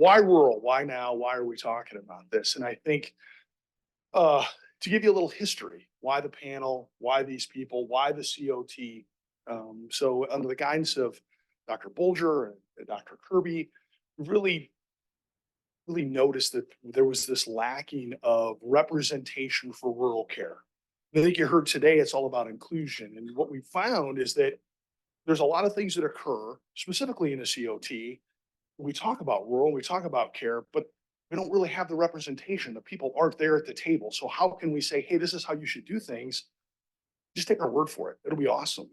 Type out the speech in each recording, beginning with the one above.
why rural? Why now? Why are we talking about this? And I think to give you a little history, why the panel, why these people, why the COT? So under the guidance of Dr. Bulger and Dr. Kirby, really noticed that there was this lacking of representation for rural care. I think you heard today, it's all about inclusion. And what we found is that there's a lot of things that occur, specifically in a COT. We talk about rural, we talk about care, but we don't really have the representation. The people aren't there at the table. So how can we say, hey, this is how you should do things? Just take our word for it. It'll be awesome.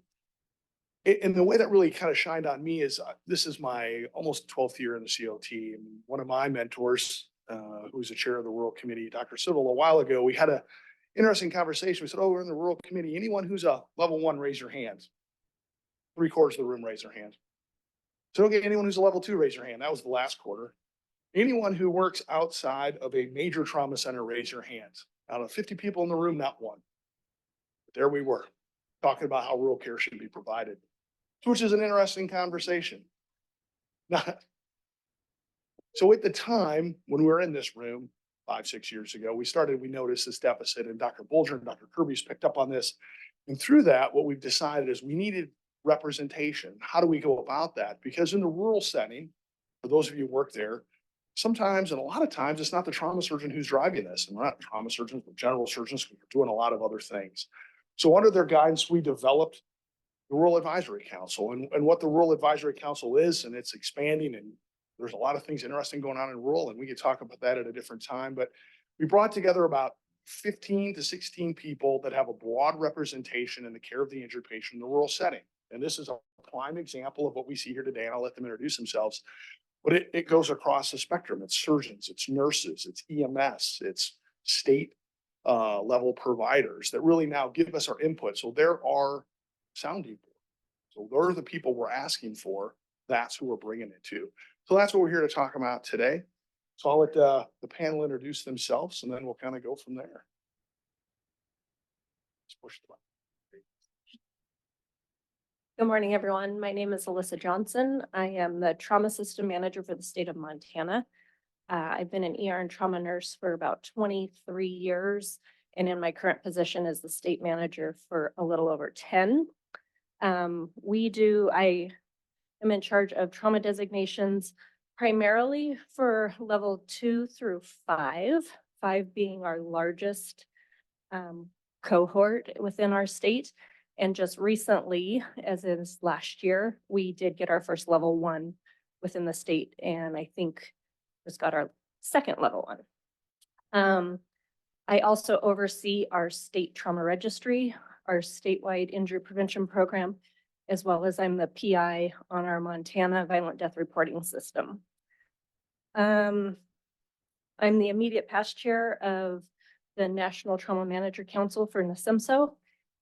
And the way that really kind of shined on me is this is my almost 12th year in the COT. And one of my mentors, who's the chair of the rural committee, Dr. Civil, a while ago, we had an interesting conversation. We said, oh, we're in the rural committee. Anyone who's a level 1, raise your hand. 3/4 of the room raise their hand. So okay, anyone who's a level 2, raise your hand. That was the last quarter. Anyone who works outside of a major trauma center, raise your hand. Out of 50 people in the room, not one. But there we were, talking about how rural care should be provided, which is an interesting conversation. So at the time, when we were in this room 5-6 years ago, we noticed this deficit, and Dr. Bulger and Dr. Kirby's picked up on this. And through that, what we've decided is we needed representation. How do we go about that? Because in the rural setting, for those of you who work there, sometimes, and a lot of times, it's not the trauma surgeon who's driving this. And we're not trauma surgeons, we're general surgeons. We're doing a lot of other things. So under their guidance, we developed the Rural Advisory Council. And what the Rural Advisory Council is, and it's expanding, and there's a lot of things interesting going on in rural, and we could talk about that at a different time. But we brought together about 15 to 16 people that have a broad representation in the care of the injured patient in the rural setting. And this is a prime example of what we see here today, and I'll let them introduce themselves. But it goes across the spectrum. It's surgeons, it's nurses, it's EMS, it's state level providers that really now give us our input. So there are sounding board. So they're the people we're asking for. That's who we're bringing it to. So that's what we're here to talk about today. So I'll let the panel introduce themselves, and then we'll kind of go from there. Let's push the button. Good morning, everyone. My name is Alyssa Johnson. I am the trauma system manager for the state of Montana. I've been an ER and trauma nurse for about 23 years, and in my current position as the state manager for a little over 10. I am in charge of trauma designations, primarily for level 2 through 5, 5 being our largest cohort within our state. And just recently, as is last year, we did get our first level 1 within the state, and I think just got our second level 1. I also oversee our state trauma registry, our statewide injury prevention program, as well as I'm the PI on our Montana violent death reporting system. I'm the immediate past chair of the National Trauma Manager Council for NASIMSO,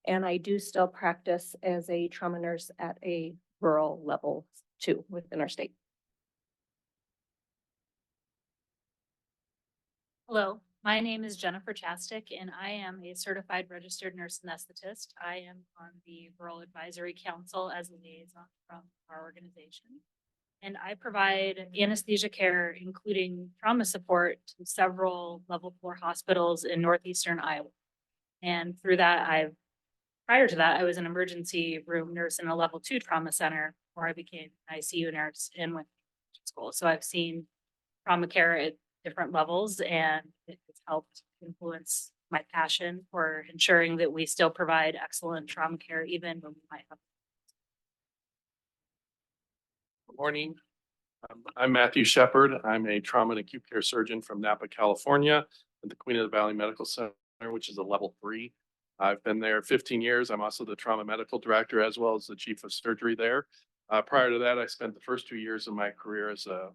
and I do still practice as a trauma nurse at a rural level 2 within our state. Hello, my name is Jennifer Chastek, and I am a certified registered nurse anesthetist. I am on the Rural Advisory Council as a liaison from our organization. And I provide anesthesia care, including trauma support, to several level 4 hospitals in northeastern Iowa. And through that, prior to that, I was an emergency room nurse in a level 2 trauma center where I became an ICU nurse and went to school. So I've seen trauma care at different levels, and it's helped influence my passion for ensuring that we still provide excellent trauma care even when we might have. Good morning. I'm Matthew Shepard. I'm a trauma and acute care surgeon from Napa, California, at the Queen of the Valley Medical Center, which is a level 3. I've been there 15 years. I'm also the trauma medical director as well as the chief of surgery there. Prior to that, I spent the first 2 years of my career as a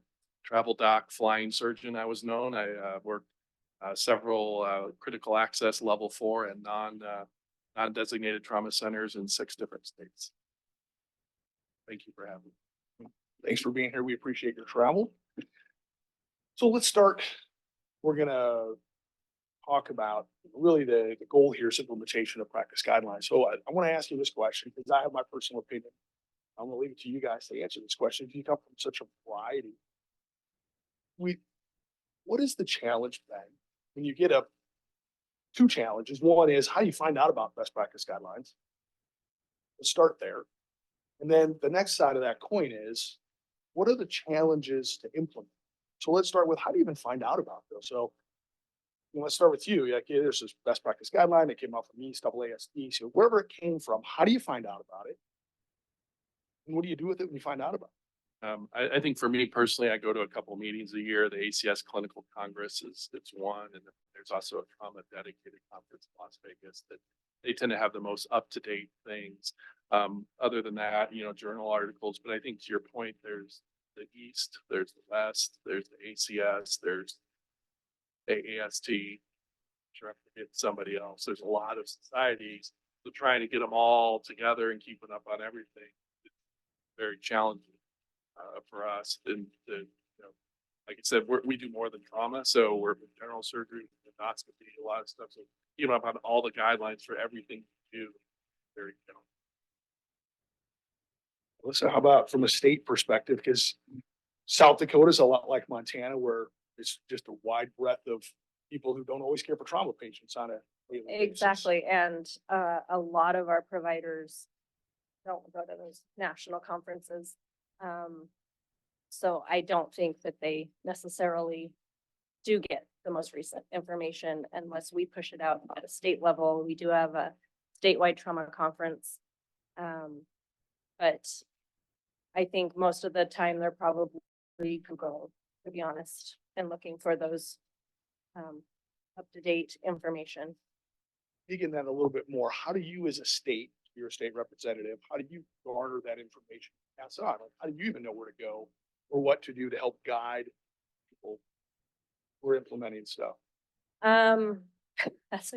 travel doc flying surgeon. I was known. I worked several critical access level 4 and non-designated trauma centers in 6 different states. Thank you for having me. Thanks for being here. We appreciate your travel. So let's start. We're going to talk about really the goal here is implementation of practice guidelines. So I want to ask you this question because I have my personal opinion. I'm going to leave it to you guys to answer this question. If you come from such a variety what is the challenge then? When you get two challenges, one is how do you find out about best practice guidelines? Let's start there. And then the next side of that coin is, what are the challenges to implement? So let's start with, how do you even find out about those? So let's start with you. Like, yeah, there's this best practice guideline that came out from East AASD. So wherever it came from, how do you find out about it? And what do you do with it when you find out about it? I think for me personally, I go to a couple meetings a year. The ACS Clinical Congress it's one, and then there's also a trauma dedicated conference in Las Vegas that they tend to have the most up-to-date things. Other than that, journal articles. But I think to your point, there's the East, there's the West, there's the ACS, there's AAST. Sure, I forget somebody else. There's a lot of societies. So trying to get them all together and keeping up on everything is very challenging for us. And like I said, we do more than trauma, so we're in general surgery, endoscopy, a lot of stuff. So keeping up on all the guidelines for everything we do, very challenging. Alyssa, how about from a state perspective? Because South Dakota is a lot like Montana, where it's just a wide breadth of people who don't always care for trauma patients on a daily basis. Exactly. And a lot of our providers don't go to those national conferences. So I don't think that they necessarily do get the most recent information unless we push it out at a state level. We do have a statewide trauma conference. But I think most of the time they're probably Google, to be honest, and looking for those up-to-date information. Digging that a little bit more, how do you as a state, you're a state representative, how do you garner that information? Pass on? How do you even know where to go or what to do to help guide people who are implementing stuff? That's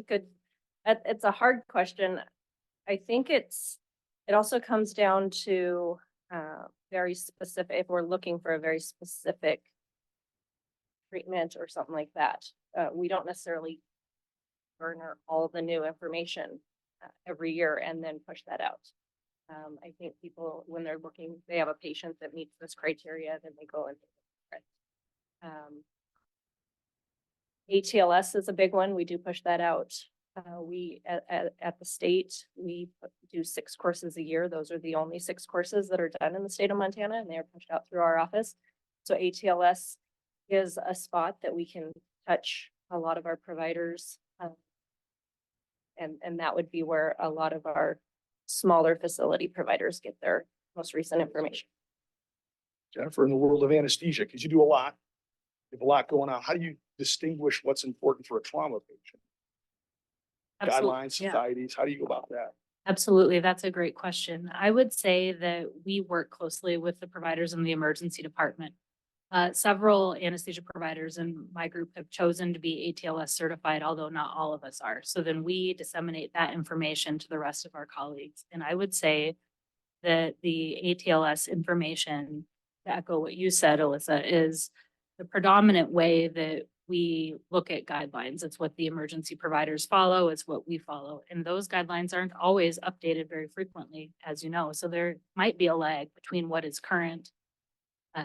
it's a hard question. I think it also comes down to very specific, if we're looking for a very specific treatment or something like that. We don't necessarily garner all the new information every year and then push that out. I think people, when they're looking, they have a patient that meets this criteria, then they go and ATLS is a big one. We do push that out. We at the state, we do 6 courses a year. Those are the only 6 courses that are done in the state of Montana, and they are pushed out through our office. So ATLS is a spot that we can touch a lot of our providers. And that would be where a lot of our smaller facility providers get their most recent information. Jennifer, in the world of anesthesia, because you do a lot, you have a lot going on. How do you distinguish what's important for a trauma patient? Guidelines, societies, how do you go about that? Absolutely. That's a great question. I would say that we work closely with the providers in the emergency department. Several anesthesia providers in my group have chosen to be ATLS certified, although not all of us are. So then we disseminate that information to the rest of our colleagues. And I would say that the ATLS information, to echo what you said, Alyssa, is the predominant way that we look at guidelines. It's what the emergency providers follow. It's what we follow. And those guidelines aren't always updated very frequently, as you know. So there might be a lag between what is current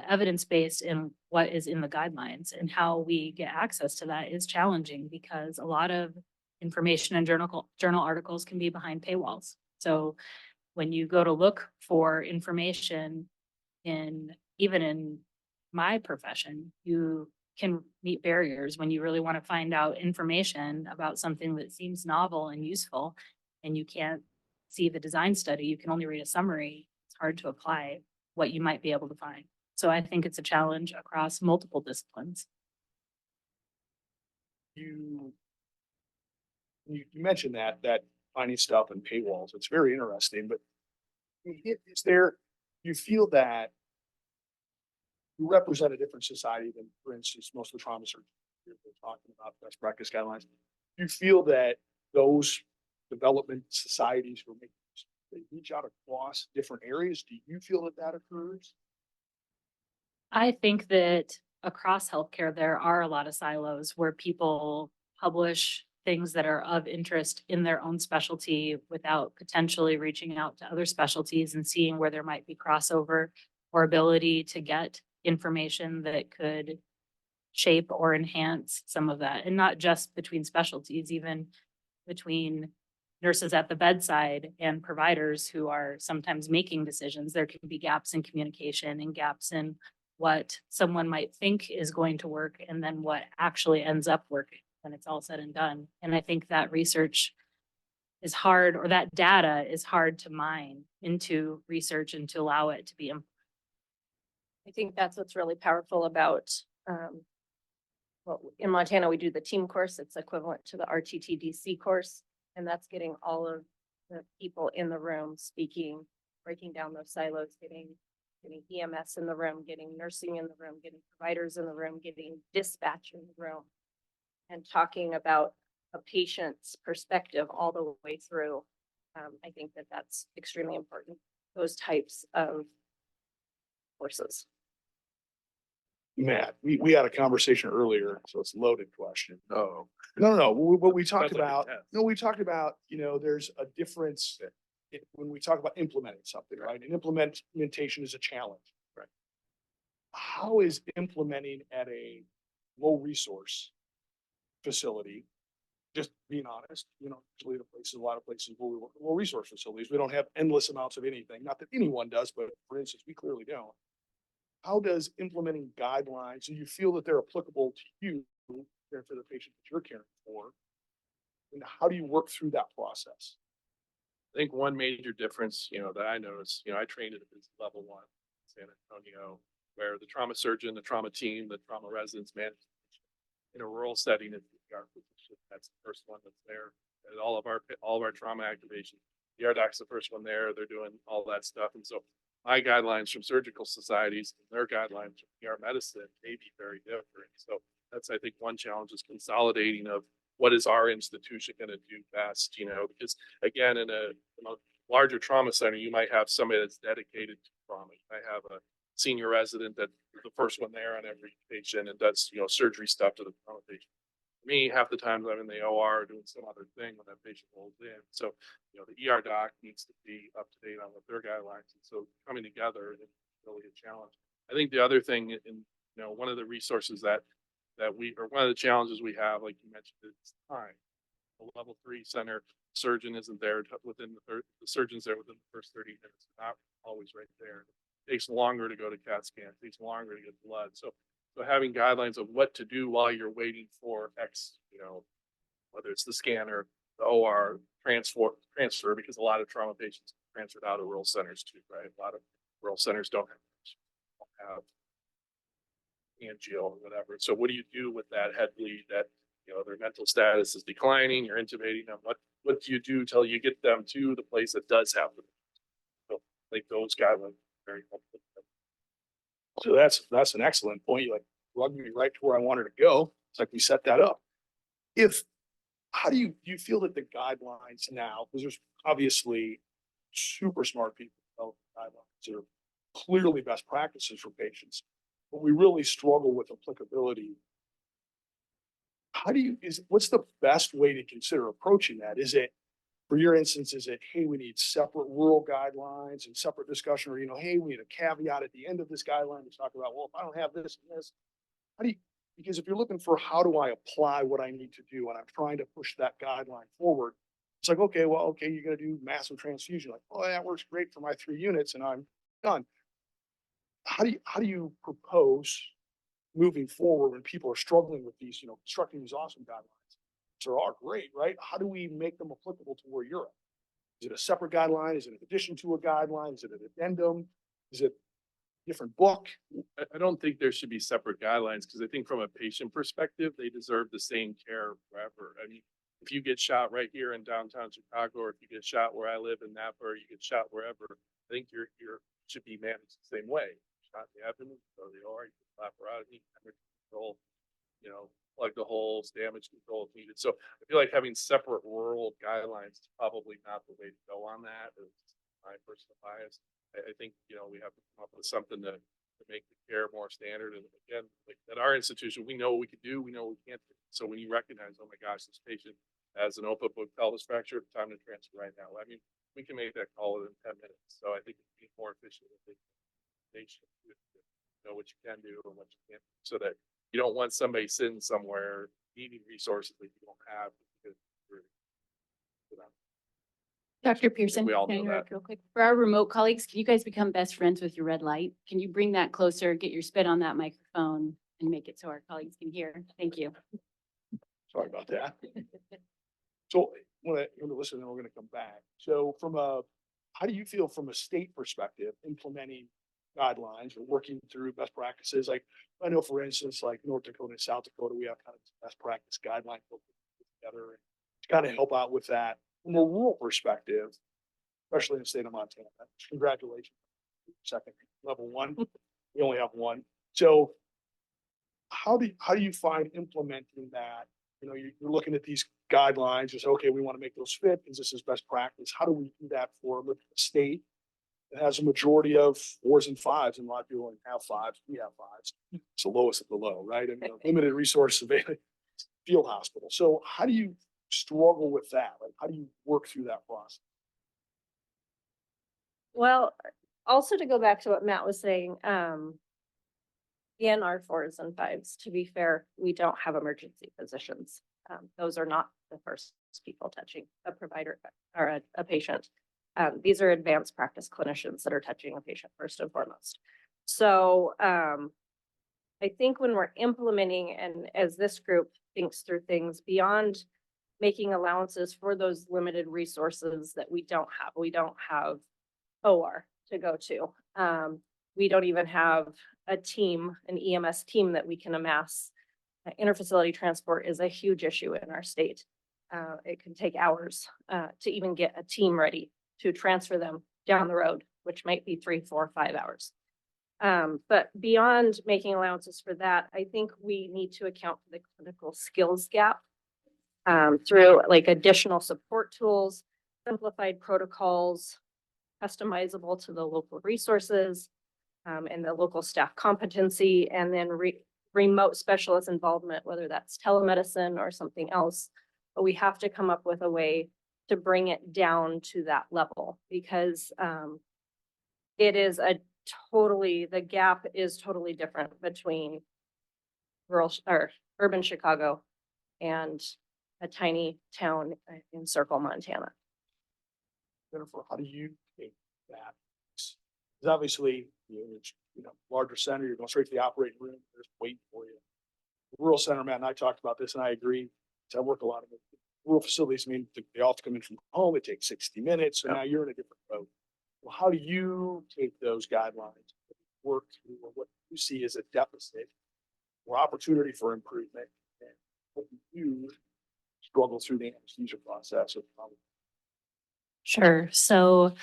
evidence-based and what is in the guidelines, and how we get access to that is challenging because a lot of information and journal articles can be behind paywalls. So when you go to look for information even in my profession, you can meet barriers when you really want to find out information about something that seems novel and useful, and you can't see the design study. You can only read a summary. It's hard to apply what you might be able to find. So I think it's a challenge across multiple disciplines. You mentioned that finding stuff and paywalls. It's very interesting, but you feel that you represent a different society than, for instance, most of the trauma surgeons we're talking about best practice guidelines. Do you feel that those development societies were making, they reach out across different areas? Do you feel that occurs? I think that across healthcare, there are a lot of silos where people publish things that are of interest in their own specialty without potentially reaching out to other specialties and seeing where there might be crossover or ability to get information that could shape or enhance some of that, and not just between specialties, even between nurses at the bedside and providers who are sometimes making decisions. There can be gaps in communication and gaps in what someone might think is going to work and then what actually ends up working when it's all said and done. And I think that research is hard, or that data is hard to mine into research and to allow it to be. I think that's what's really powerful about, well, in Montana, we do the team course. It's equivalent to the RTTDC course. And that's getting all of the people in the room speaking, breaking down those silos, getting EMS in the room, getting nursing in the room, getting providers in the room, getting dispatch in the room, and talking about a patient's perspective all the way through. I think that that's extremely important, those types of courses. Matt, we had a conversation earlier, so it's a loaded question. Oh, No, what we talked Sounds like a about, test. no, we talked about, there's a difference when we talk about implementing something, right? And implementation is a challenge. Right. How is implementing at a low resource facility, just being honest, usually a lot of places where we work, low resource facilities, we don't have endless amounts of anything. Not that anyone does, but for instance, we clearly don't. How does implementing guidelines, do you feel that they're applicable to you and for the patient that you're caring for? And how do you work through that process? I think one major difference, that I noticed, I trained at level 1 in San Antonio, where the trauma surgeon, the trauma team, the trauma residents manage in a rural setting in the ER position. That's the first one that's there. And all of our trauma activation, the ER doc's the first one there. They're doing all that stuff. And so my guidelines from surgical societies and their guidelines from ER medicine may be very different. So that's, I think, one challenge is consolidating of what is our institution going to do best, because again, in a larger trauma center, you might have somebody that's dedicated to trauma. You might have a senior resident that's the first one there on every patient and does, surgery stuff to the trauma patient. For me, half the times I'm in the OR doing some other thing when that patient rolls in. So, the ER doc needs to be up to date on what their guidelines. And so coming together is really a challenge. I think the other thing in, one of the resources that one of the challenges we have, like you mentioned, is time. A level 3 center surgeon isn't there within the surgeon's there within the first 30 minutes, not always right there. It takes longer to go to CAT scan, it takes longer to get blood. So having guidelines of what to do while you're waiting for X, whether it's the scanner, the OR transfer, because a lot of trauma patients transferred out of rural centers too, right? A lot of rural centers don't have angio or whatever. So what do you do with that head bleed that, their mental status is declining, you're intubating them? What do you do till you get them to the place that does have them? So I think those guidelines are very helpful. So that's an excellent point. You rug me right to where I wanted to go. It's like we set that up. How do you feel that the guidelines now, because there's obviously super smart people develop guidelines that are clearly best practices for patients, but we really struggle with applicability. What's the best way to consider approaching that? Is it, for your instance, hey, we need separate rural guidelines and separate discussion, or, hey, we need a caveat at the end of this guideline to talk about, well, if I don't have this and this, because if you're looking for how do I apply what I need to do, and I'm trying to push that guideline forward, it's like, okay, you're going to do massive transfusion. Like, oh, that works great for my 3 units and I'm done. How do you propose moving forward when people are struggling with these, constructing these awesome guidelines? So are great, right? How do we make them applicable to where you're at? Is it a separate guideline? Is it an addition to a guideline? Is it an addendum? Is it a different book? I don't think there should be separate guidelines, because I think from a patient perspective, they deserve the same care forever. I mean, if you get shot right here in downtown Chicago, or if you get shot where I live in Napa, or you get shot wherever, I think you should be managed the same way. Shot in the abdomen, go to the OR, you get laparotomy, hemorrhage control, plug the holes, damage control if needed. So I feel like having separate rural guidelines is probably not the way to go on that. It's my personal bias. I think, we have to come up with something to make the care more standard. And again, like at our institution, we know what we can do, we know what we can't do. So when you recognize, oh my gosh, this patient has an open book pelvis fracture, time to transfer right now. I mean, we can make that call within 10 minutes. So I think it's being more efficient with the patient, know what you can do and what you can't, so that You don't want somebody sitting somewhere needing resources that you don't have. because you're- you know, Dr. Pearson, we all can I know interrupt that. real quick? For our remote colleagues, can you guys become best friends with your red light? Can you bring that closer, get your spit on that microphone and make it so our colleagues can hear? Thank you. Sorry about that. So when I listen, then we're gonna come back. So how do you feel from a state perspective, implementing guidelines or working through best practices? Like, I know, for instance, like North Dakota and South Dakota, we have kind of best practice guidelines together to kind of help out with that. From a rural perspective, especially in the state of Montana, congratulations. Second, level one, we only have one. So how do you find implementing that? You know, you're looking at these guidelines, you say, okay, we want to make those fit, because this is best practice. How do we do that for a state that has a majority of 4s and 5s, and a lot of people only have 5s, we have 5s. It's the lowest of the low, right? And limited resources available, field hospital. So how do you struggle with that? Like, how do you work through that process? Well, also to go back to what Matt was saying, in our 4s and 5s, to be fair, we don't have emergency physicians. Those are not the first people touching a provider or a patient. These are advanced practice clinicians that are touching a patient first and foremost. So I think when we're implementing, and as this group thinks through things beyond making allowances for those limited resources that we don't have OR to go to. We don't even have a team, an EMS team that we can amass. Interfacility transport is a huge issue in our state. It can take hours to even get a team ready to transfer them down the road, which might be 3, 4, 5 hours. But beyond making allowances for that, I think we need to account for the clinical skills gap through like additional support tools, simplified protocols, customizable to the local resources and the local staff competency, and then remote specialist involvement, whether that's telemedicine or something else. But we have to come up with a way to bring it down to that level, because it is the gap is totally different between rural or urban Chicago and a tiny town in Circle, Montana. Jennifer, how do you take that? Because obviously, larger center, you're going straight to the operating room, there's waiting for you. Rural center, Matt and I talked about this, and I agree. I work a lot of rural facilities. I mean, they all have to come in from home. It takes 60 minutes. So now you're in a different boat. Well, how do you take those guidelines, work through, or what you see as a deficit or opportunity for improvement, and what you struggle through the anesthesia process? Sure. So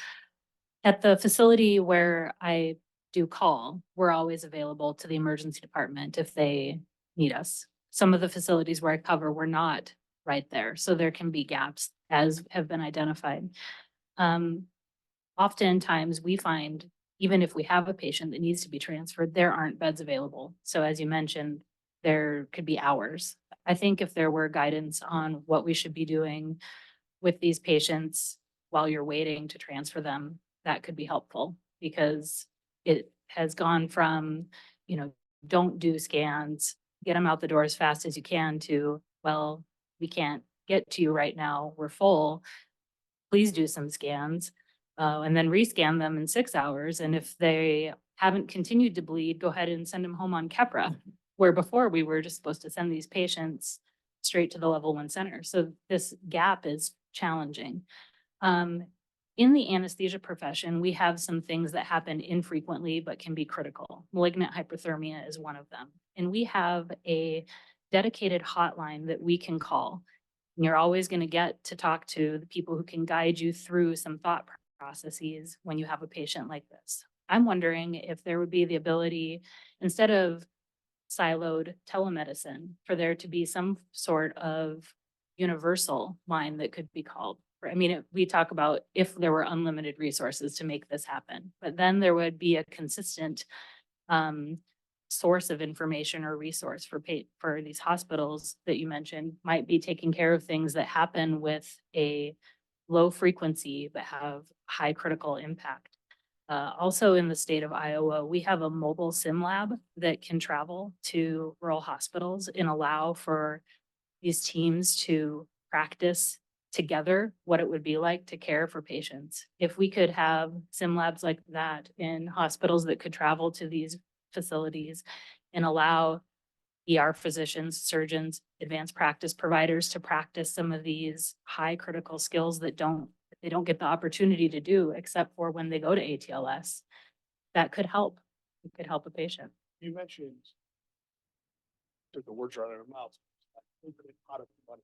at the facility where I do call, we're always available to the emergency department if they need us. Some of the facilities where I cover, we're not right there. So there can be gaps as have been identified. Oftentimes we find, even if we have a patient that needs to be transferred, there aren't beds available. So as you mentioned, there could be hours. I think if there were guidance on what we should be doing with these patients while you're waiting to transfer them, that could be helpful, because it has gone from, don't do scans, get them out the door as fast as you can, to, well, we can't get to you right now, we're full, please do some scans, and then rescan them in 6 hours. And if they haven't continued to bleed, go ahead and send them home on Keppra, where before we were just supposed to send these patients straight to the level 1 center. So this gap is challenging. In the anesthesia profession, we have some things that happen infrequently but can be critical. Malignant hyperthermia is one of them. And we have a dedicated hotline that we can call. And you're always going to get to talk to the people who can guide you through some thought processes when you have a patient like this. I'm wondering if there would be the ability, instead of siloed telemedicine, for there to be some sort of universal line that could be called. I mean, we talk about if there were unlimited resources to make this happen, but then there would be a consistent source of information or resource for these hospitals that you mentioned, might be taking care of things that happen with a low frequency but have high critical impact. Also in the state of Iowa, we have a mobile sim lab that can travel to rural hospitals and allow for these teams to practice together what it would be like to care for patients. If we could have sim labs like that in hospitals that could travel to these facilities and allow ER physicians, surgeons, advanced practice providers to practice some of these high critical skills that they don't get the opportunity to do except for when they go to ATLS. That could help. It could help a patient. You mentioned, took the words right out of your mouth, infinite pot of money.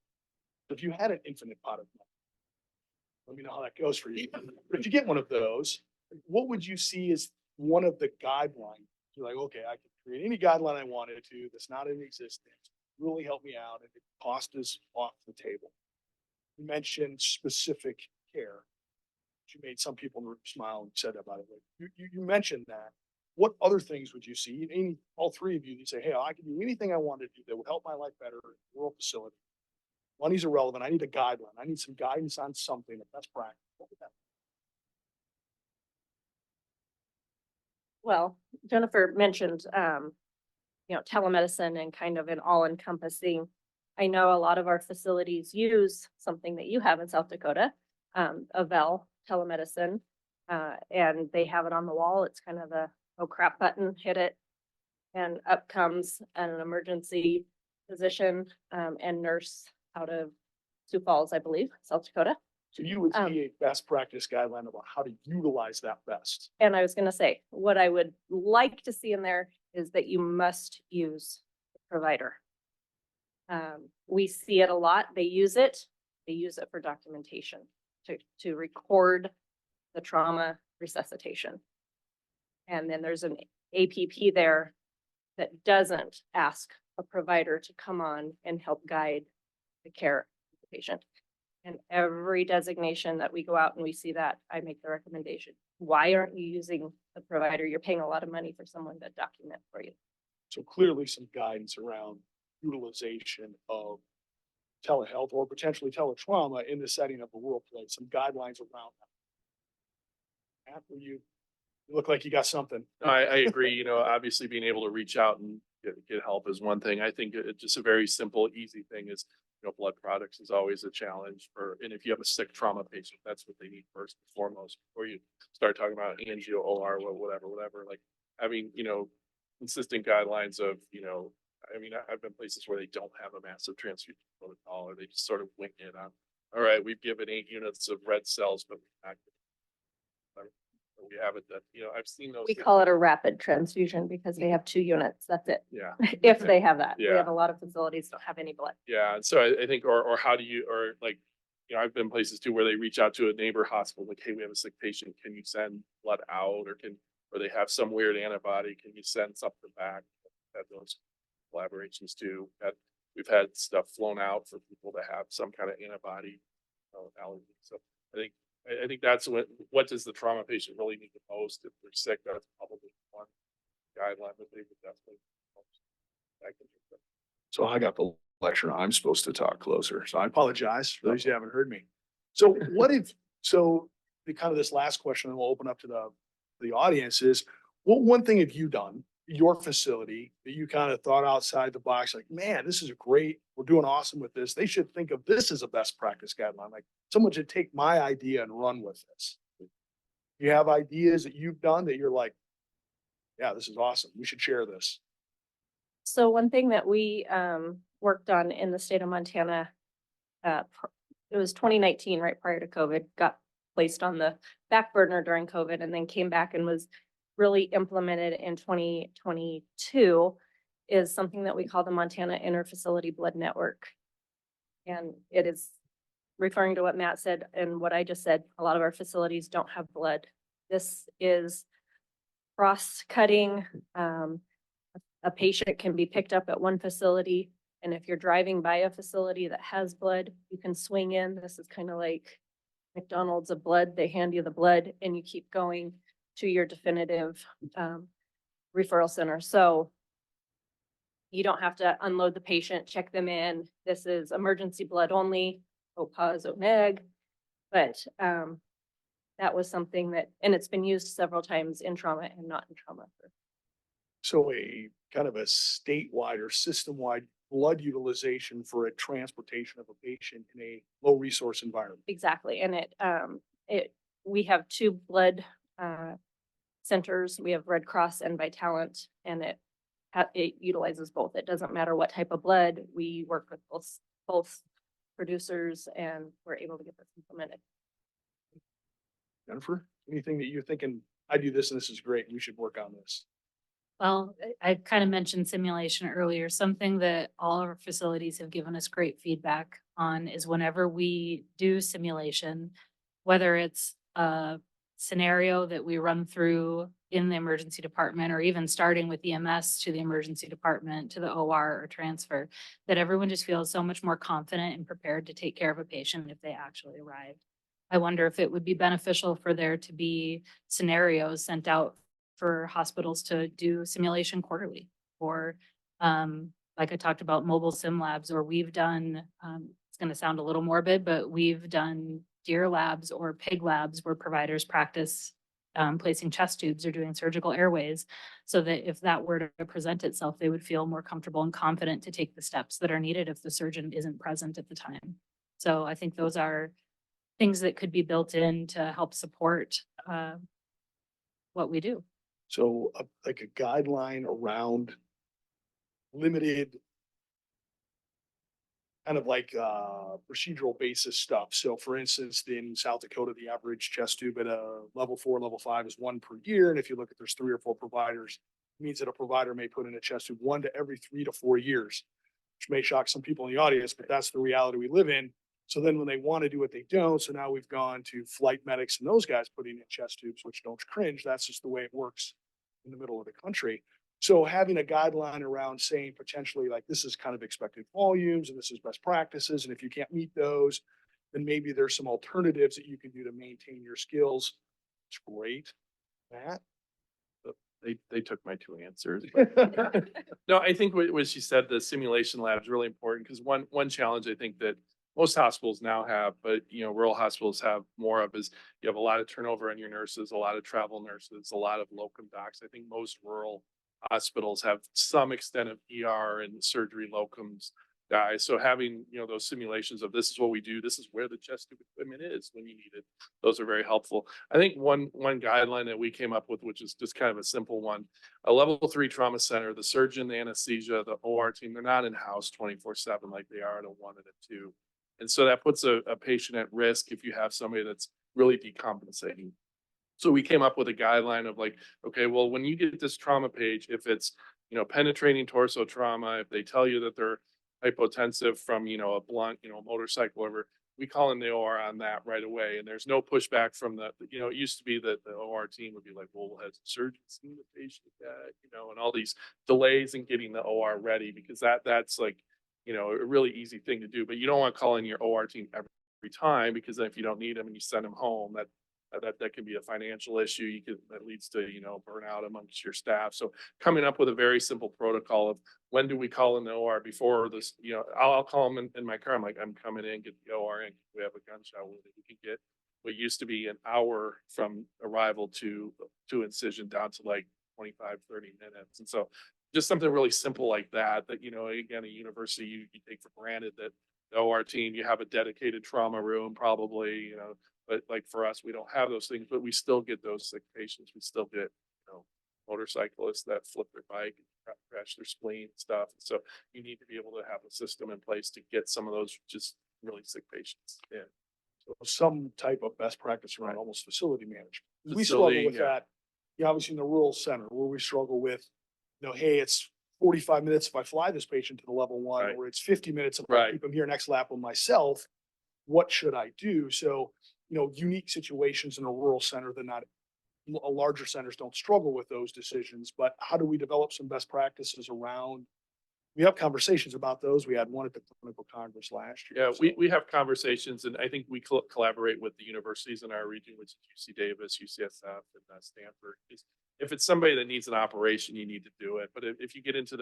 If you had an infinite pot of money, let me know how that goes for you. But if you get one of those, what would you see as one of the guidelines? You're like, okay, I can create any guideline I wanted to that's not in existence, really help me out, and the cost is off the table. You mentioned specific care. You made some people smile and said about it. You mentioned that. What other things would you see? All three of you, you say, hey, I can do anything I want to do that would help my life better in a rural facility. Money's irrelevant. I need a guideline. I need some guidance on something that's practical. What would that Well, Jennifer mentioned, telemedicine and kind of an all-encompassing. I know a lot of our facilities use something that you have in South Dakota, Avel telemedicine, and they have it on the wall. It's kind of a oh crap button, hit it, and up comes an emergency physician and nurse out of Sioux Falls, I believe, South Dakota. So you would see a best practice guideline about how to utilize that best. And I was going to say, what I would like to see in there is that you must use the provider. We see it a lot. They use it for documentation to record the trauma resuscitation. And then there's an APP there that doesn't ask a provider to come on and help guide the care of the patient. And every designation that we go out and we see that, I make the recommendation. Why aren't you using the provider? You're paying a lot of money for someone to document for you. So clearly some guidance around utilization of telehealth or potentially teletrauma in the setting of a rural place, some guidelines around that. After you look like you got something. I agree, obviously being able to reach out and get help is one thing. I think it's just a very simple, easy thing is, blood products is always a challenge and if you have a sick trauma patient, that's what they need first and foremost before you start talking about angio, OR, whatever, like having, consistent guidelines of, I've been places where they don't have a massive transfusion protocol or they just sort of wing it on. All right, we've given 8 units of red cells, but we haven't done, I've seen those. We call it a rapid transfusion because they have 2 units. That's it. Yeah. If they have that. We Yeah. have a lot of facilities don't have any blood. Yeah, and so I think, or how do you, or like, I've been places too where they reach out to a neighbor hospital, like, hey, we have a sick patient, can you send blood out, or they have some weird antibody, can you send something back? Had those collaborations too. We've had stuff flown out for people to have some kind of antibody allergy. So I think that's what does the trauma patient really need the most if they're sick? That's probably one guideline that they would definitely. So I got the lecture. I'm supposed to talk closer. So I apologize for those who haven't heard me. So the kind of this last question, and we'll open up to the audience is, what one thing have you done, your facility, that you kind of thought outside the box, like, man, this is great. We're doing awesome with this. They should think of this as a best practice guideline. Like someone should take my idea and run with this. You have ideas that you've done that you're like, yeah, this is awesome. We should share this. So one thing that we worked on in the state of Montana, it was 2019, right prior to COVID, got placed on the back burner during COVID and then came back and was really implemented in 2022, is something that we call the Montana Interfacility Blood Network. And it is referring to what Matt said and what I just said. A lot of our facilities don't have blood. This is cross-cutting. A patient can be picked up at one facility, and if you're driving by a facility that has blood, you can swing in. This is kind of like McDonald's of blood. They hand you the blood and you keep going to your definitive referral center. So you don't have to unload the patient, check them in. This is emergency blood only, O pos, O neg. But that was something that, and it's been used several times in trauma and not in trauma. So a kind of a statewide or system-wide blood utilization for a transportation of a patient in a low resource environment. Exactly. And we have two blood, centers. We have Red Cross and Vitalant, and it utilizes both. It doesn't matter what type of blood. We work with both producers, and we're able to get this implemented. Jennifer, anything that you're thinking, I do this and this is great, we should work on this? Well, I kind of mentioned simulation earlier. Something that all our facilities have given us great feedback on is whenever we do simulation, whether it's a scenario that we run through in the emergency department, or even starting with EMS to the emergency department to the OR or transfer, that everyone just feels so much more confident and prepared to take care of a patient if they actually arrive. I wonder if it would be beneficial for there to be scenarios sent out for hospitals to do simulation quarterly, or like I talked about mobile sim labs, or we've done, it's going to sound a little morbid, but we've done deer labs or pig labs where providers practice placing chest tubes or doing surgical airways, so that if that were to present itself, they would feel more comfortable and confident to take the steps that are needed if the surgeon isn't present at the time. So I think those are things that could be built in to help support what we do. So like a guideline around limited kind of like procedural basis stuff. So for instance, in South Dakota, the average chest tube at a level 4, level 5 is 1 per year. And if you look at there's 3 or 4 providers, it means that a provider may put in a chest tube 1 to every 3 to 4 years, which may shock some people in the audience, but that's the reality we live in. So then when they want to do it, they don't. So now we've gone to flight medics and those guys putting in chest tubes, which don't cringe. That's just the way it works in the middle of the country. So having a guideline around saying potentially like this is kind of expected volumes and this is best practices. And if you can't meet those, then maybe there's some alternatives that you can do to maintain your skills. It's great. Matt? They took my 2 answers. No, I think what she said, the simulation lab is really important, because one challenge I think that most hospitals now have, but rural hospitals have more of, is you have a lot of turnover on your nurses, a lot of travel nurses, a lot of locum docs. I think most rural hospitals have some extent of ER and surgery locums guys. So having, those simulations of this is what we do, this is where the chest tube equipment is when you need it, those are very helpful. I think one guideline that we came up with, which is just kind of a simple one, a level 3 trauma center, the surgeon, the anesthesia, the OR team, they're not in-house 24/7 like they are at a 1 and a 2. And so that puts a patient at risk if you have somebody that's really decompensating. So we came up with a guideline of like, okay, well, when you get this trauma page, if it's, penetrating torso trauma, if they tell you that they're hypotensive from, a blunt, motorcycle over, we call in the OR on that right away. And there's no pushback from the, it used to be that the OR team would be like, well, has the surgeon seen the patient yet? And all these delays in getting the OR ready, because that's like, a really easy thing to do, but you don't want to call in your OR team every time, because then if you don't need them and you send them home, that can be a financial issue. That leads to, burnout amongst your staff. So coming up with a very simple protocol of when do we call in the OR before this, I'll call them in my car. I'm like, I'm coming in, get the OR in. We have a gunshot wound that we can get what used to be an hour from arrival to incision down to like 25, 30 minutes. And so just something really simple like that, again, a university, you take for granted that the OR team, you have a dedicated trauma room probably, but like for us, we don't have those things, but we still get those sick patients. We still get, motorcyclists that flip their bike and crash their spleen and stuff. So you need to be able to have a system in place to get some of those just really sick patients in. So some type of best practice around almost facility management. We Facility, struggle with that. Yeah, obviously in the rural center where we struggle with, hey, it's 45 minutes if I fly this patient to the level 1, Right. or it's 50 minutes if I Right. keep them here next lap with myself. What should I do? So, unique situations in a rural center that not larger centers don't struggle with those decisions, but how do we develop some best practices around? We have conversations about those. We had one at the clinical congress last year. Yeah, we have conversations, and I think we collaborate with the universities in our region, which is UC Davis, UCSF, and Stanford. If it's somebody that needs an operation, you need to do it. But if you get into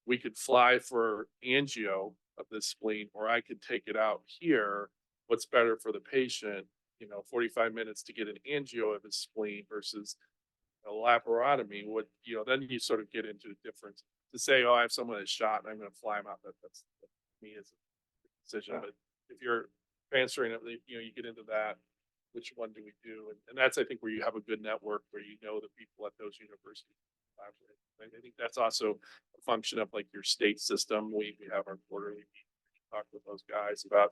we could fly for angio of this spleen, or I could take it out here. What's better for the patient? 45 minutes to get an angio of his spleen versus a laparotomy, then you sort of get into the difference. To say, oh, I have someone that's shot and I'm going to fly him out, that's me as a decision. Yeah. But if you're transferring it, you get into that. Which one do we do? And that's, I think, where you have a good network where the people at those universities. I think that's also a function of like your state system. We have our quarterly meeting, talk with those guys about.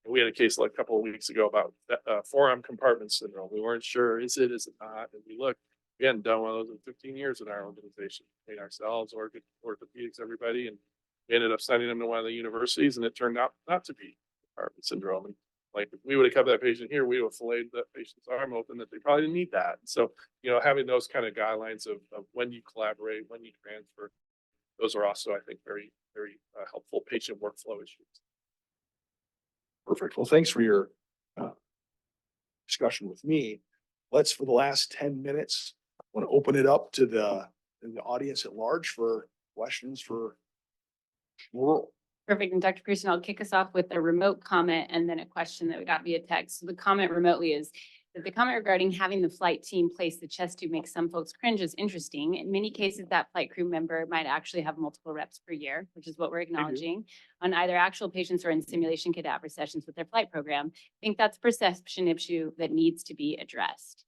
We had a case like a couple of weeks ago about forearm compartment syndrome. We weren't sure, is it not? And we hadn't done one of those in 15 years in our organization, between ourselves, orthopedics, everybody. And we ended up sending them to one of the universities, and it turned out not to be compartment syndrome. And like, if we would have kept that patient here, we would have filleted that patient's arm open, that they probably didn't need that. So, having those kind of guidelines of when you collaborate, when you transfer, those are also, I think, very, very helpful patient workflow issues. Perfect. Well, thanks for your discussion with me. Let's, for the last 10 minutes, I want to open it up to the audience at large for questions for rural. Perfect. And Dr. Pearson, I'll kick us off with a remote comment and then a question that we got via text. So the comment remotely is that the comment regarding having the flight team place the chest tube makes some folks cringe is interesting. In many cases, that flight crew member might actually have multiple reps per year, which is what we're acknowledging on either actual patients or in simulation cadaver sessions with their flight program. I think that's a perception issue that needs to be addressed.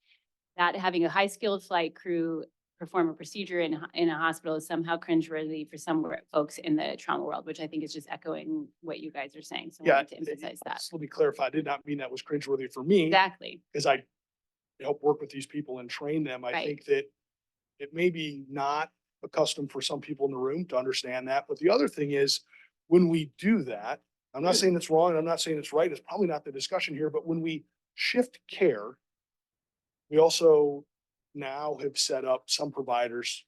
That having a high skilled flight crew perform a procedure in a hospital is somehow cringeworthy for some folks in the trauma world, which I think is just echoing what you guys are saying. So I wanted to emphasize that. Let me clarify. I did not mean that was cringeworthy for me. Exactly. Because I help work with these people and train them. I Right. think that it may be not accustomed for some people in the room to understand that. But the other thing is, when we do that, I'm not saying it's wrong, and I'm not saying it's right. It's probably not the discussion here, but when we shift care, we also now have set up some providers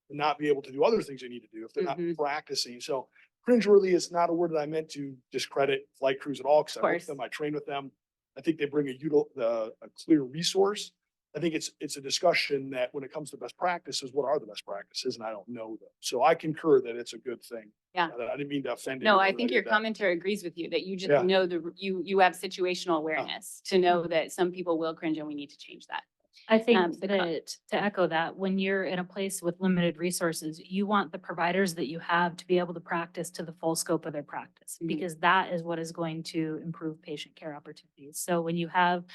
to not be able to do other things they need to do if they're not practicing. So cringeworthy is not a word that I meant to discredit flight crews at all, because I work with them, I train with them. I think they bring a clear resource. I think it's a discussion that when it comes to best practices, what are the best practices? And I don't know them. So I concur that it's a good thing. Yeah. I didn't mean to offend. No, I anyone think that your did that. commenter agrees with you that you just Yeah. know you have situational awareness to know that some people will cringe and we need to change that. I think the that to echo that, when you're in a place with limited resources, you want the providers that you have to be able to practice to the full scope of their practice, Mhm. because that is what is going to improve patient care opportunities. So when you have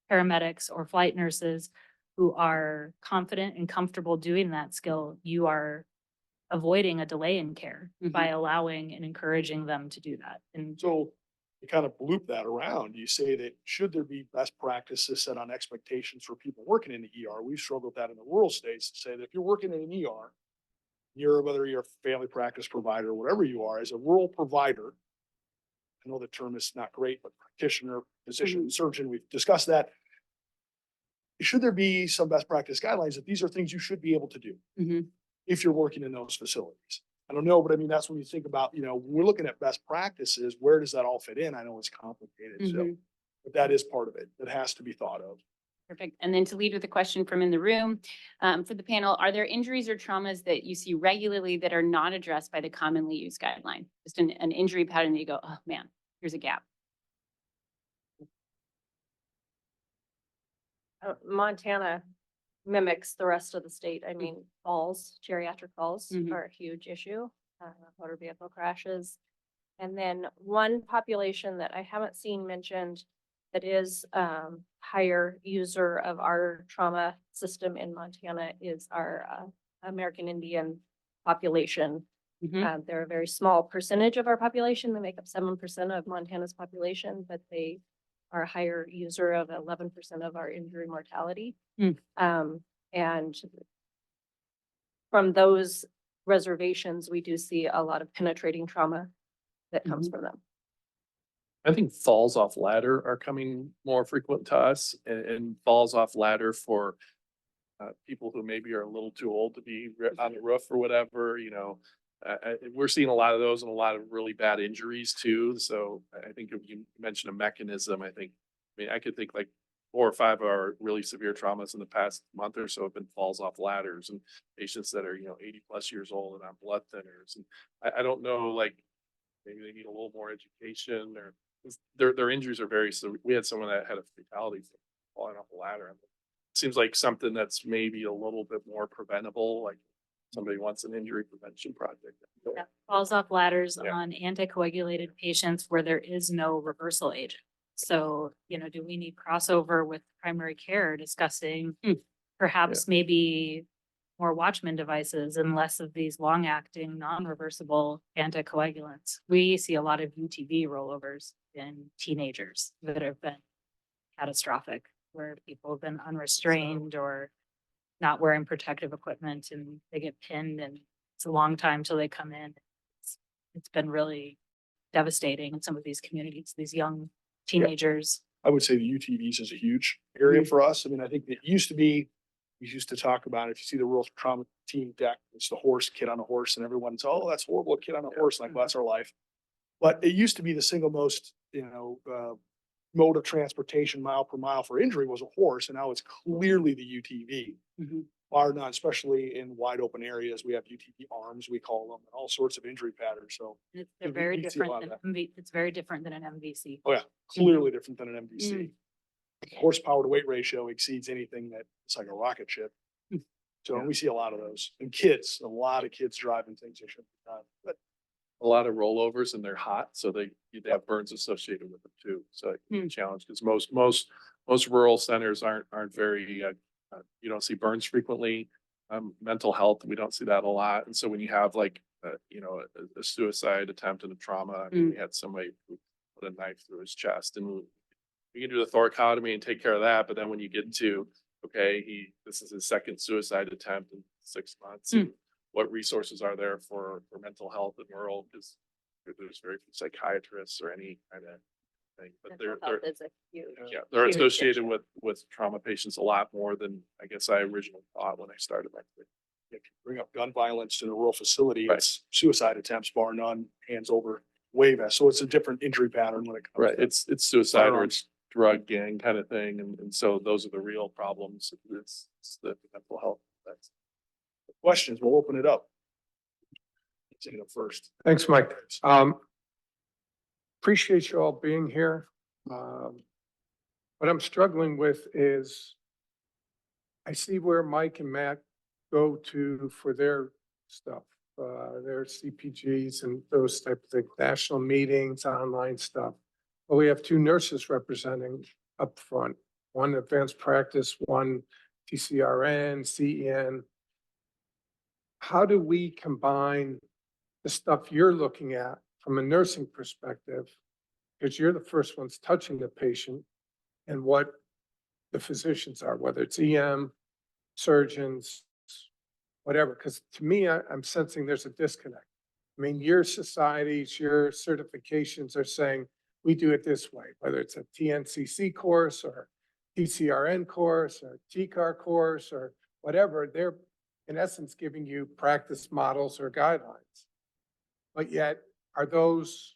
paramedics or flight nurses who are confident and comfortable doing that skill, you are avoiding a delay in care by allowing and encouraging them to do that. And So you kind of loop that around. You say that should there be best practices set on expectations for people working in the ER? We've struggled with that in the rural states to say that if you're working in an ER, whether you're a family practice provider, whatever you are, as a rural provider, I know the term is not great, but practitioner, physician, surgeon, we've discussed that. Should there be some best practice guidelines that these are things you should be able to do if you're working in those facilities? I don't know, but I mean, that's when you think about, when we're looking at best practices, where does that all fit in? I know it's complicated, so, but that is part of it that has to be thought of. Perfect. And then to lead with a question from in the room, for the panel, are there injuries or traumas that you see regularly that are not addressed by the commonly used guideline? Just an injury pattern that you go, oh man, here's a gap. Montana mimics the rest of the state. I mean, falls, geriatric falls are a huge issue, motor vehicle crashes. And then one population that I haven't seen mentioned that is higher user of our trauma system in Montana is our American Indian population. They're a very small percentage of our population. They make up 7% of Montana's population, but they are a higher user of 11% of our injury mortality. And from those reservations, we do see a lot of penetrating trauma that comes from them. I think falls off ladder are coming more frequent to us, and falls off ladder for people who maybe are a little too old to be on the roof or whatever, we're seeing a lot of those and a lot of really bad injuries too. So I think if you mentioned a mechanism, I could think like 4 or 5 of our really severe traumas in the past month or so have been falls off ladders and patients that are, 80 plus years old and on blood thinners. And I don't know, like maybe they need a little more education, or their injuries are very, so we had someone that had a fatality from falling off a ladder. And it seems like something that's maybe a little bit more preventable, like somebody wants an injury prevention project. Yeah, falls off ladders Yeah. on anticoagulated patients where there is no reversal agent. So, do we need crossover with primary care discussing perhaps maybe more Watchman devices and less of these long-acting, non-reversible anticoagulants? We see a lot of UTV rollovers in teenagers that have been catastrophic, where people have been unrestrained or not wearing protective equipment and they get pinned, and it's a long time till they come in. It's been really devastating in some of these communities, these young teenagers. I would say the UTVs is a huge area for us. I mean, I think it used to be, we used to talk about, if you see the rural trauma team deck, it's the horse, kid on a horse, and everyone's, oh, that's horrible, a kid on a horse, like, well, that's our life. But it used to be the single most, mode of transportation mile per mile for injury was a horse, and now it's clearly the UTV. Bar none, especially in wide open areas. We have UTV arms, we call them, and all sorts of injury patterns. So They're we- very we see a lot different of than it's very different than an MVC. oh yeah, clearly different than an MDC. Horsepower to weight ratio exceeds anything that it's like a rocket ship. So we see a lot of those. And kids, a lot of kids driving things they shouldn't be driving. But A lot of rollovers and they're hot, so they have burns associated with them too. So it can be a challenge because most rural centers aren't very, you don't see burns frequently. Mental health, we don't see that a lot. And so when you have like, a suicide attempt and a trauma, I mean, we had somebody who put a knife through his chest, and we can do the thoracotomy and take care of that. But then when you get to, okay, this is his second suicide attempt in 6 months. And what resources are there for mental health in rural? Because there's very few psychiatrists or any kind of thing, but Mental health is a huge. they're huge associated issue. with trauma patients a lot more than I guess I originally thought when I started my career. if you bring up gun violence in a rural facility, Right. it's suicide attempts, bar none, hands over, wave vest. So it's a different injury pattern when it comes. Right, to it's suicide or firearms. it's drug gang kind of thing, and so those are the real problems. It's the mental health. That's questions. We'll open it up. Take it up first. Thanks, Mike. Appreciate you all being here. What I'm struggling with is I see where Mike and Matt go to for their stuff, their CPGs and those type of things, national meetings, online stuff. But we have two nurses representing up front, one advanced practice, one TCRN, CEN. How do we combine the stuff you're looking at from a nursing perspective, because you're the first ones touching the patient, and what the physicians are, whether it's EM, surgeons, whatever, because to me, I'm sensing there's a disconnect. I mean, your societies, your certifications are saying, we do it this way, whether it's a TNCC course or TCRN course or TCAR course or whatever, they're in essence giving you practice models or guidelines. But yet, are those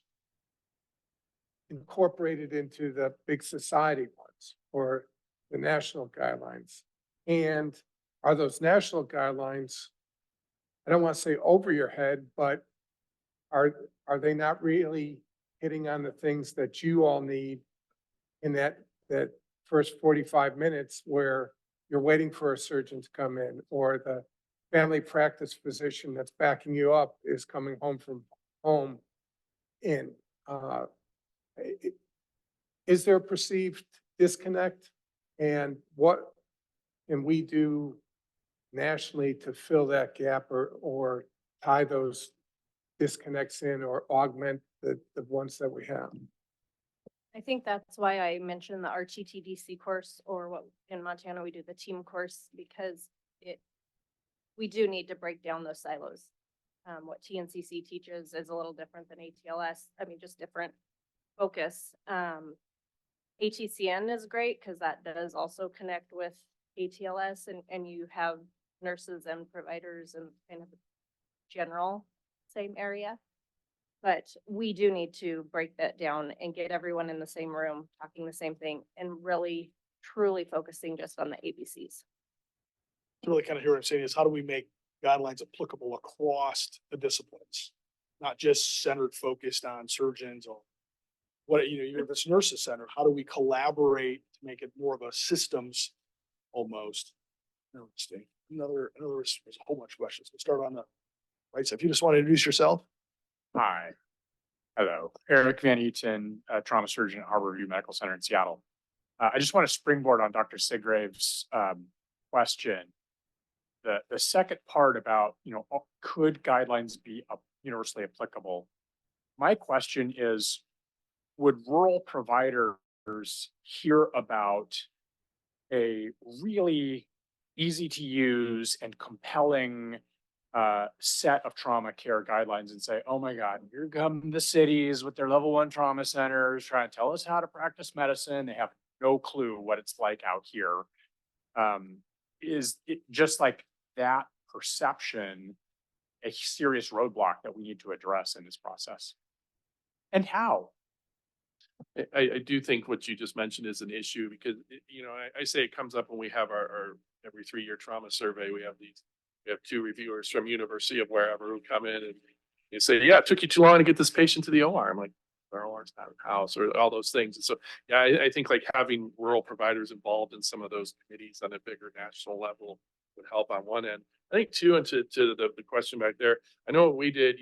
incorporated into the big society ones or the national guidelines? And are those national guidelines, I don't want to say over your head, but are they not really hitting on the things that you all need in that first 45 minutes where you're waiting for a surgeon to come in, or the family practice physician that's backing you up is coming home from home in? Is there a perceived disconnect? And what can we do nationally to fill that gap or tie those disconnects in or augment the ones that we have? I think that's why I mentioned the RTTDC course, or what in Montana we do the team course, because we do need to break down those silos. What TNCC teaches is a little different than ATLS. I mean, just different focus. ATCN is great because that does also connect with ATLS, and you have nurses and providers in kind of the general same area. But we do need to break that down and get everyone in the same room talking the same thing and really truly focusing just on the ABCs. Really kind of hear what I'm saying is, how do we make guidelines applicable across the disciplines? Not just centered, focused on surgeons or what, even if it's nurses center, how do we collaborate to make it more of a systems almost? Interesting. There's a whole bunch of questions. We'll start on the right side. If you just want to introduce yourself. Hi. Hello, Eric Van Eaton, trauma surgeon at Harborview Medical Center in Seattle. I just want to springboard on Dr. Siggrave's question. The second part about, could guidelines be universally applicable? My question is, would rural providers hear about a really easy to use and compelling set of trauma care guidelines and say, oh my God, here come the cities with their level 1 trauma centers trying to tell us how to practice medicine. They have no clue what it's like out here. Is it just like that perception a serious roadblock that we need to address in this process? And how? I do think what you just mentioned is an issue because, I say it comes up when we have our every 3-year trauma survey. We have 2 reviewers from University of wherever who come in and you say, yeah, it took you too long to get this patient to the OR. I'm like, our OR's not a house or all those things. And so, yeah, I think like having rural providers involved in some of those committees on a bigger national level would help on one end. I think too, and to the question back there, I know what we did,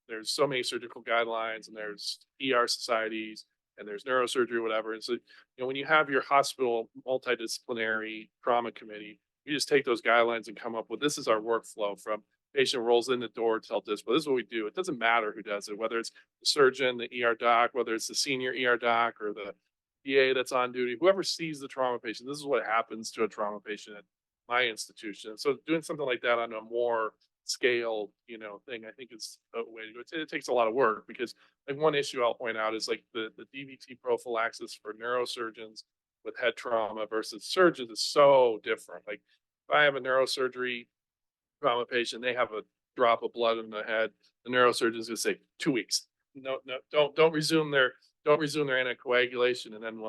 there's so many surgical guidelines and there's ER societies and there's neurosurgery, whatever. And so, when you have your hospital multidisciplinary trauma committee, you just take those guidelines and come up with, this is our workflow from patient rolls in the door till this, but this is what we do. It doesn't matter who does it, whether it's the surgeon, the ER doc, whether it's the senior ER doc or the PA that's on duty, whoever sees the trauma patient, this is what happens to a trauma patient at my institution. So doing something like that on a more scale, thing, I think is a way to go. It takes a lot of work because like one issue I'll point out is like the DVT prophylaxis for neurosurgeons with head trauma versus surgeons is so different. Like if I have a neurosurgery trauma patient, they have a drop of blood in the head, the neurosurgeon is going to say 2 weeks. No, don't resume their anticoagulation, and then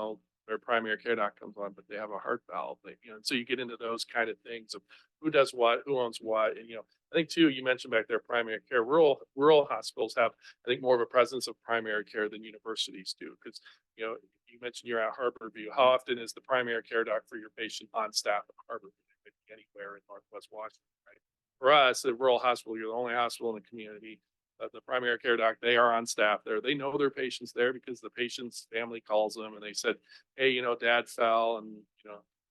their primary care doc comes on, but they have a heart valve. And so you get into those kind of things of who does what, who owns what, and I think too, you mentioned back there primary care. Rural hospitals have, I think, more of a presence of primary care than universities do, because you mentioned you're at Harborview. How often is the primary care doc for your patient on staff at Harborview? Anywhere in Northwest Washington, right? For us, at rural hospital, you're the only hospital in the community. The primary care doc, they are on staff there. They know their patients there because the patient's family calls them and they said, hey, dad fell, and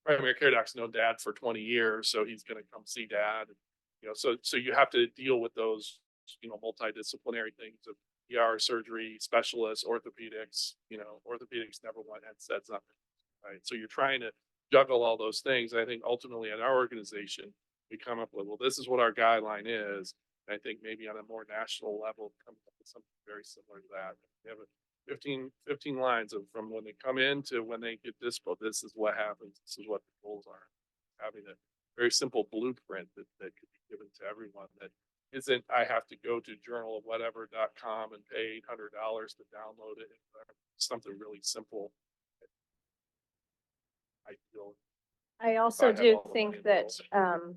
primary care docs know dad for 20 years, so he's going to come see dad. So you have to deal with those, multidisciplinary things of ER surgery, specialists, orthopedics. Orthopedics never want headsets on, right? So you're trying to juggle all those things. I think ultimately at our organization, we come up with, well, this is what our guideline is. And I think maybe on a more national level, come up with something very similar to that. We have 15 lines of from when they come in to when they get dispo. This is what happens. This is what the goals are. Having a very simple blueprint that could be given to everyone that isn't, I have to go to journalofwhatever.com and pay $800 to download it. Something really simple. I also have do all the money think in the that world.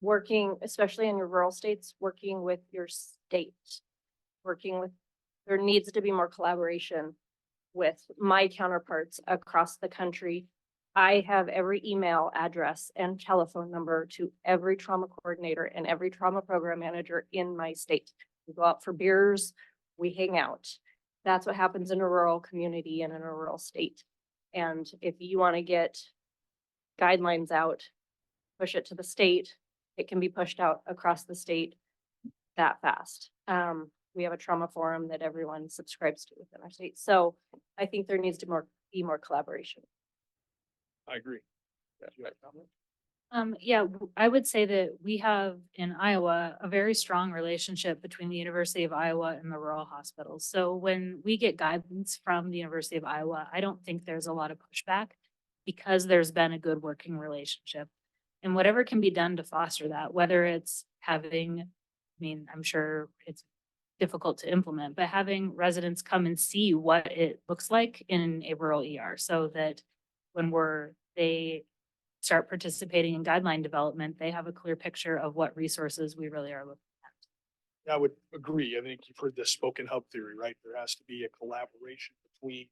working, especially in your rural states, working with your state, there needs to be more collaboration with my counterparts across the country. I have every email address and telephone number to every trauma coordinator and every trauma program manager in my state. We go out for beers, we hang out. That's what happens in a rural community and in a rural state. And if you want to get guidelines out, push it to the state, it can be pushed out across the state that fast. We have a trauma forum that everyone subscribes to within our state. So I think there needs to be more collaboration. I agree. Yeah, you had a comment? I would say that we have in Iowa a very strong relationship between the University of Iowa and the rural hospitals. So when we get guidance from the University of Iowa, I don't think there's a lot of pushback because there's been a good working relationship. And whatever can be done to foster that, whether it's having, I'm sure it's difficult to implement, but having residents come and see what it looks like in a rural ER so that when they start participating in guideline development, they have a clear picture of what resources we really are looking at. I would agree. I think you've heard this spoken hub theory, right? There has to be a collaboration between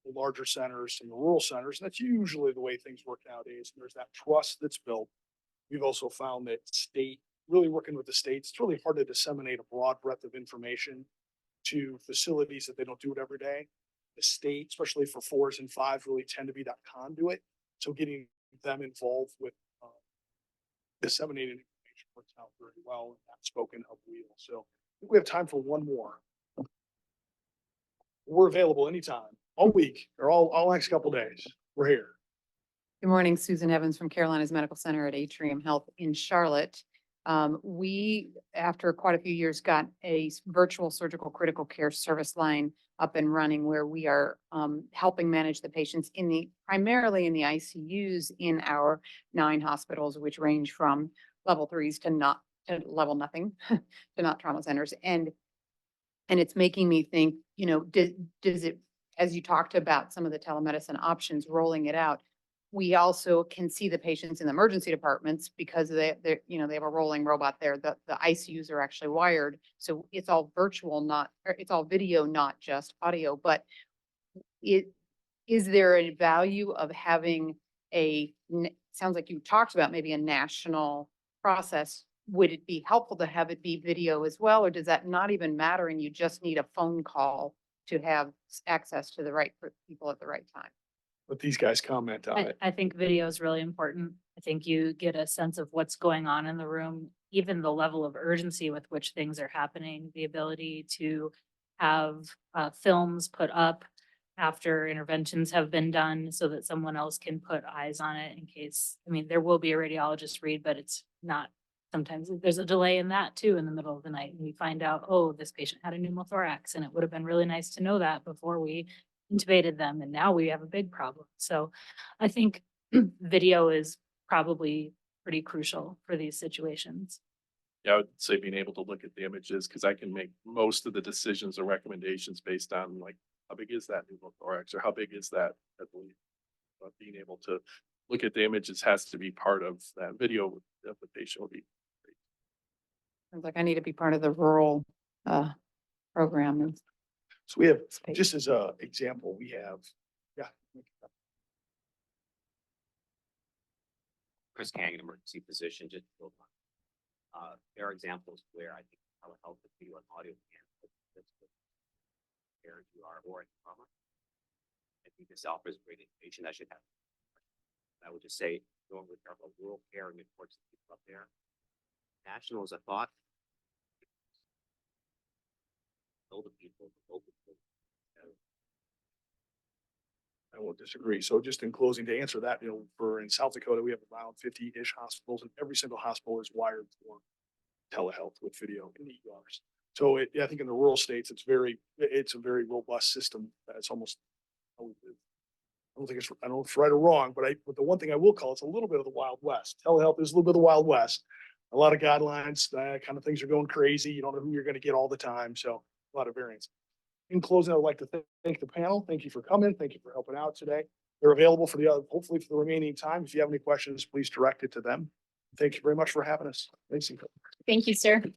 the larger centers and the rural centers. And that's usually the way things work nowadays. And there's that trust that's built. We've also found that really working with the states, it's really hard to disseminate a broad breadth of information to facilities that they don't do it every day. The state, especially for 4s and 5s, really tend to be that conduit. So getting them involved with disseminating information works out very well, and that's spoken of wheel. So I think we have time for one more. We're available anytime, all week, or all next couple days. We're here. Good morning, Susan Evans from Carolina's Medical Center at Atrium Health in Charlotte. We, after quite a few years, got a virtual surgical critical care service line up and running where we are helping manage the patients primarily in the ICUs in our 9 hospitals, which range from level 3s to level nothing, to not trauma centers. And it's making me think, does it, as you talked about some of the telemedicine options, rolling it out, we also can see the patients in the emergency departments because they have a rolling robot there. The ICUs are actually wired. So it's all virtual, it's all video, not just audio. But is there a value of having sounds like you talked about maybe a national process? Would it be helpful to have it be video as well? Or does that not even matter and you just need a phone call to have access to the right people at the right time? Let these guys comment on it. I think video is really important. I think you get a sense of what's going on in the room, even the level of urgency with which things are happening, the ability to have films put up after interventions have been done so that someone else can put eyes on it in case, there will be a radiologist read, but it's not, sometimes there's a delay in that too in the middle of the night. And we find out, oh, this patient had a pneumothorax, and it would have been really nice to know that before we intubated them, and now we have a big problem. So I think video is probably pretty crucial for these situations. Yeah, I would say being able to look at the images, because I can make most of the decisions or recommendations based on like, how big is that pneumothorax or how big is that, I believe. But being able to look at the images has to be part of that video of the patient will be great. Sounds like I need to be part of the rural program. So we have, Space. just as an example, Chris Kang, an emergency physician, just to build on. There are examples where I think telehealth with video and audio can where you are or in trauma. I think this offers great information that should have. I would just say, going with our rural care and reports to people up there. National is a thought. Know the people, the local people. I won't disagree. So just in closing, to answer that, for in South Dakota, we have around 50-ish hospitals, and every single hospital is wired for telehealth with video in the ERs. So I think in the rural states, it's a very robust system. It's almost, I don't know if it's right or wrong, but the one thing I will call, it's a little bit of the Wild West. Telehealth is a little bit of the Wild West. A lot of guidelines, kind of things are going crazy. You don't know who you're going to get all the time. So a lot of variance. In closing, I'd like to thank the panel. Thank you for coming. Thank you for helping out today. They're available hopefully for the remaining time. If you have any questions, please direct it to them. Thank you very much for having us. Thanks. Thank you, sir.